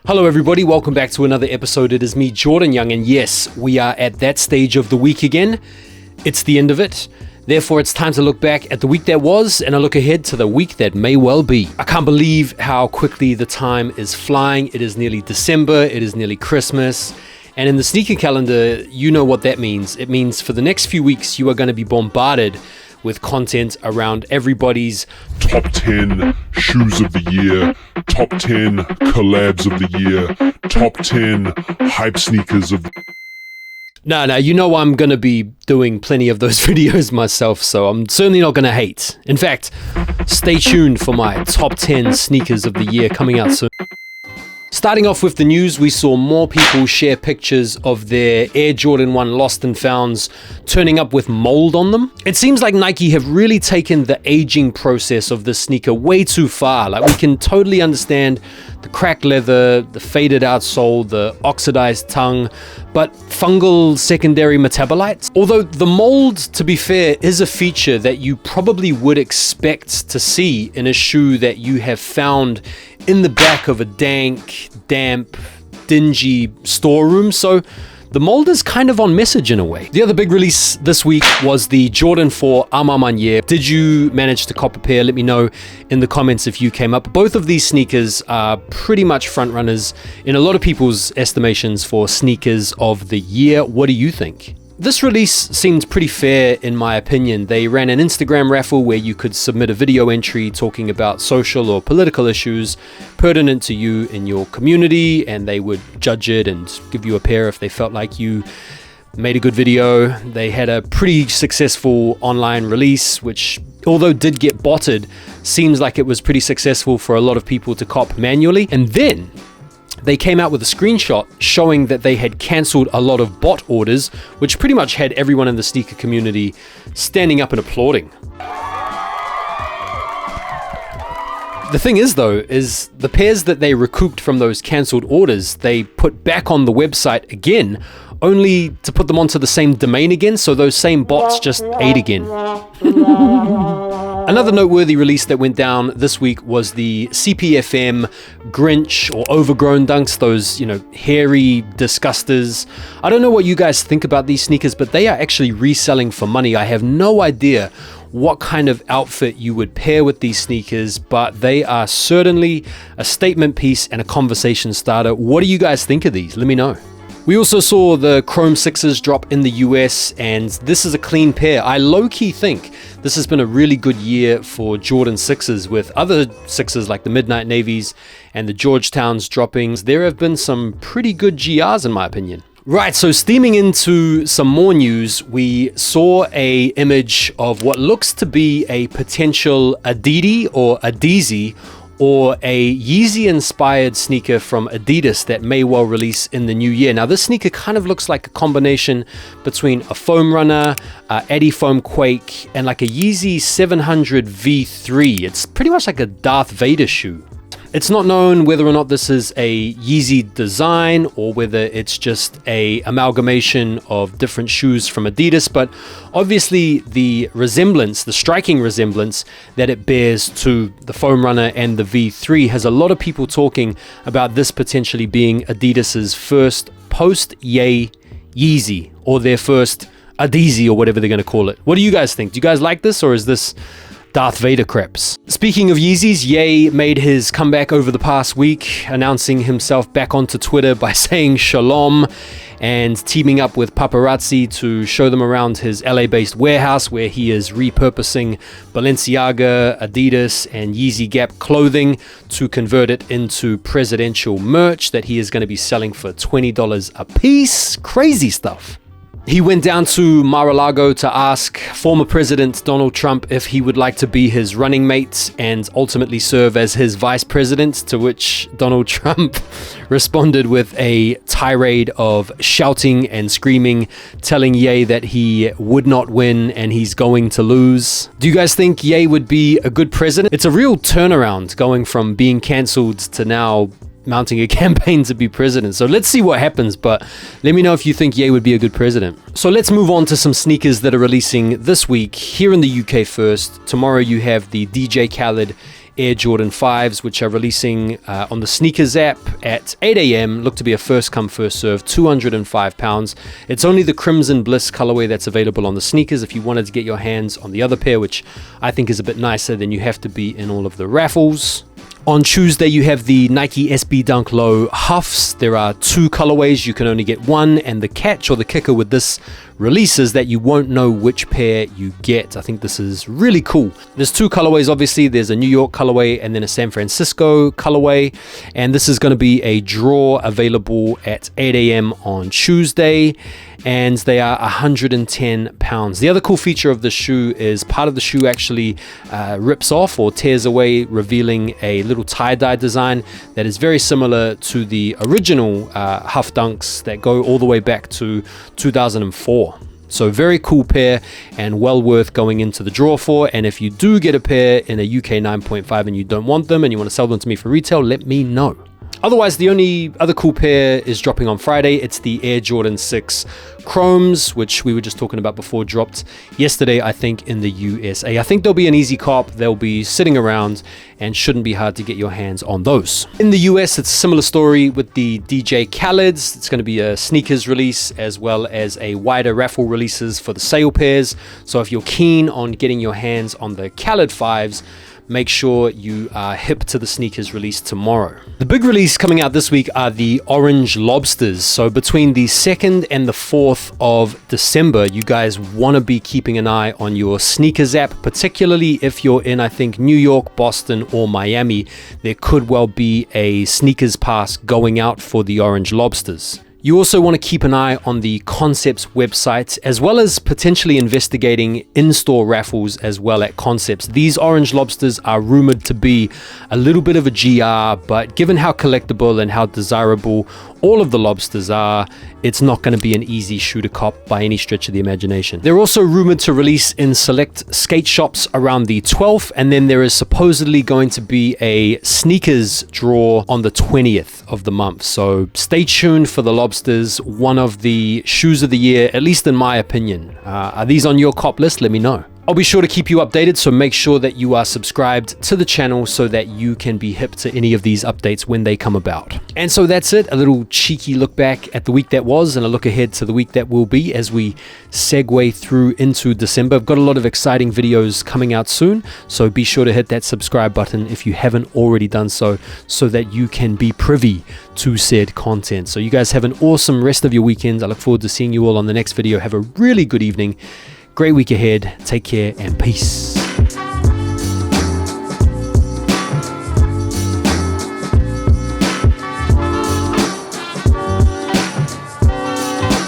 Hello everybody, welcome back to another episode. It is me, Jordan Young, and yes, we are at that stage of the week again. It's the end of it. Therefore, it's time to look back at the week that was and a look ahead to the week that may well be. I can't believe how quickly the time is flying. It is nearly December, it is nearly Christmas, and in the sneaker calendar, you know what that means. It means for the next few weeks, you are going to be bombarded with content around everybody's top 10 shoes of the year, top 10 collabs of the year, top 10 hype sneakers of the No, you know I'm going to be doing plenty of those videos myself, so I'm certainly not going to hate. In fact, stay tuned for my top 10 sneakers of the year coming out soon. Starting off with the news, we saw more people share pictures of their Air Jordan 1 Lost and Founds turning up with mold on them. It seems like Nike have really taken the aging process of this sneaker way too far. Like, we can totally understand the cracked leather, the faded outsole, the oxidized tongue, but fungal secondary metabolites? Although the mold, to be fair, is a feature that you probably would expect to see in a shoe that you have found in the back of a dank, damp, dingy storeroom, so the mold is kind of on message in a way. The other big release this week was the Jordan 4 Amamanye. Did you manage to cop a pair? Let me know in the comments if you came up. Both of these sneakers are pretty much front runners in a lot of people's estimations for sneakers of the year. What do you think? This release seemed pretty fair in my opinion. They ran an Instagram raffle where you could submit a video entry talking about social or political issues pertinent to you in your community, and they would judge it and give you a pair if they felt like you made a good video. They had a pretty successful online release, which, although did get botted, seems like it was pretty successful for a lot of people to cop manually. And then they came out with a screenshot showing that they had cancelled a lot of bot orders, which pretty much had everyone in the sneaker community standing up and applauding. The thing is though, is the pairs that they recouped from those cancelled orders, they put back on the website again, only to put them onto the same domain again, so those same bots just ate again. Another noteworthy release that went down this week was the CPFM Grinch or Overgrown Dunks, those, hairy disgusters. I don't know what you guys think about these sneakers, but they are actually reselling for money. I have no idea what kind of outfit you would pair with these sneakers, but they are certainly a statement piece and a conversation starter. What do you guys think of these? Let me know. We also saw the Chrome 6s drop in the US, and this is a clean pair. I low-key think this has been a really good year for Jordan 6s, with other 6s like the Midnight Navies and the Georgetowns dropping. There have been some pretty good GRs in my opinion. Right, so steaming into some more news, we saw a image of what looks to be a potential Adidas or ADEEZY, or a Yeezy-inspired sneaker from Adidas that may well release in the new year. Now, this sneaker kind of looks like a combination between a foam runner, Adi Foam Quake, and like a Yeezy 700 V3. It's pretty much like a Darth Vader shoe. It's not known whether or not this is a Yeezy design or whether it's just a amalgamation of different shoes from Adidas, but obviously the striking resemblance that it bears to the Foam Runner and the V3 has a lot of people talking about this potentially being Adidas's first post-Ye Yeezy, or their first ADEEZY, or whatever they're going to call it. What do you guys think? Do you guys like this, or is this Darth Vader creps? Speaking of Yeezys, Ye made his comeback over the past week, announcing himself back onto Twitter by saying shalom and teaming up with paparazzi to show them around his LA-based warehouse where he is repurposing Balenciaga, Adidas, and Yeezy Gap clothing to convert it into presidential merch that he is going to be selling for $20 a piece. Crazy stuff. He went down to Mar-a-Lago to ask former President Donald Trump if he would like to be his running mate and ultimately serve as his vice president, to which Donald Trump responded with a tirade of shouting and screaming, telling Ye that he would not win and he's going to lose. Do you guys think Ye would be a good president? It's a real turnaround going from being cancelled to now mounting a campaign to be president. So let's see what happens, but let me know if you think Ye would be a good president. So let's move on to some sneakers that are releasing this week here in the UK first. Tomorrow you have the DJ Khaled Air Jordan 5s, which are releasing on the sneakers app at 8 a.m. Look to be a first come, first serve, £205. It's only the Crimson Bliss colorway that's available on the sneakers. If you wanted to get your hands on the other pair, which I think is a bit nicer, then you have to be in all of the raffles. On Tuesday, you have the Nike SB Dunk Low Huffs. There are 2 colorways. You can only get one, and the catch or the kicker with this release is that you won't know which pair you get. I think this is really cool. There's 2 colorways, obviously. There's a New York colorway and then a San Francisco colorway, and this is going to be a draw available at 8 a.m. on Tuesday, and they are £110. The other cool feature of the shoe is part of the shoe actually rips off or tears away, revealing a little tie-dye design that is very similar to the original Huff Dunks that go all the way back to 2004. So very cool pair and well worth going into the draw for. And if you do get a pair in a UK 9.5 and you don't want them and you want to sell them to me for retail, let me know. Otherwise, the only other cool pair is dropping on Friday. It's the Air Jordan 6 Chromes, which we were just talking about before, dropped yesterday, I think, in the USA. I think they'll be an easy cop. They'll be sitting around and shouldn't be hard to get your hands on those. In the US, it's a similar story with the DJ Khaled's. It's going to be a sneakers release as well as a wider raffle releases for the sale pairs. So if you're keen on getting your hands on the Khaled 5s, make sure you are hip to the sneakers release tomorrow. The big release coming out this week are the Orange Lobsters. So between the 2nd and the 4th of December, you guys want to be keeping an eye on your sneakers app, particularly if you're in, I think, New York, Boston, or Miami. There could well be a sneakers pass going out for the Orange Lobsters. You also want to keep an eye on the Concepts website, as well as potentially investigating in-store raffles as well at Concepts. These Orange Lobsters are rumored to be a little bit of a GR, but given how collectible and how desirable all of the lobsters are, it's not going to be an easy shoe to cop by any stretch of the imagination. They're also rumored to release in select skate shops around the 12th, and then there is supposedly going to be a sneakers draw on the 20th of the month. So stay tuned for the lobsters, one of the shoes of the year, at least in my opinion. Are these on your cop list? Let me know. I'll be sure to keep you updated, so make sure that you are subscribed to the channel so that you can be hip to any of these updates when they come about. And so that's it, a little cheeky look back at the week that was and a look ahead to the week that will be as we segue through into December. I've got a lot of exciting videos coming out soon, so be sure to hit that subscribe button if you haven't already done so that you can be privy to said content. So you guys have an awesome rest of your weekend. I look forward to seeing you all on the next video. Have a really good evening. Great week ahead. Take care and peace.